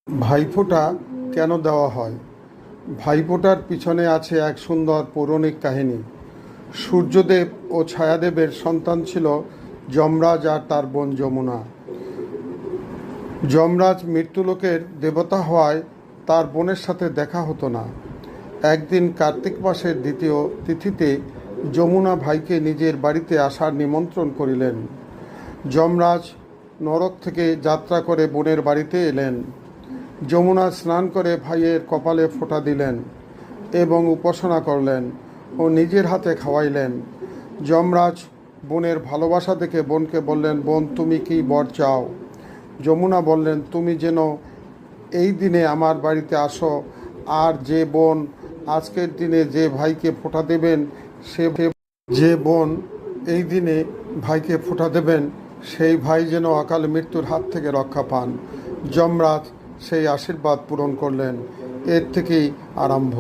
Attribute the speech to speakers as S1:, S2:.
S1: ভাইফোঁটা কেন দেওয়া হয়? ভাইফোঁটার পিছনে আছে এক সুন্দর পৌরাণিক কাহিনী। সূর্যদেব ও ছায়াদেবের সন্তান ছিল যমরাজ আর তার বোন যমুনা। যমরাজ মৃত্যুলোকের দেবতা হওয়ায় তার বোনের সাথে দেখা হতো না। একদিন কার্তিক মাসের দ্বিতীয় তিথিতে যমুনা ভাইকে নিজের বাড়িতে আসার নিমন্ত্রণ করিলেন। যমরাজ নরক থেকে যাত্রা করে বোনের বাড়িতে এলেন। যমুনা স্নান করে ভাইয়ের কপালে ফোঁটা দিলেন এবং উপাসনা করলেন ও নিজের হাতে খাওয়াইলেন। যমরাজ বোনের ভালোবাসা দেখে বোনকে বললেন, বোন, তুমি কি বর চাও? যমুনা বললেন, তুমি যেন এই দিনে আমার বাড়িতে আসো, আর যে বোন আজকের দিনে যে ভাইকে ফোঁটা দেবেন যে বোন এই দিনে ভাইকে ফোঁটা দেবেন সেই ভাই যেন অকাল মৃত্যুর হাত থেকে রক্ষা পান। যমরাজ সেই আশীর্বাদ পূরণ করলেন। এর থেকেই আরম্ভ।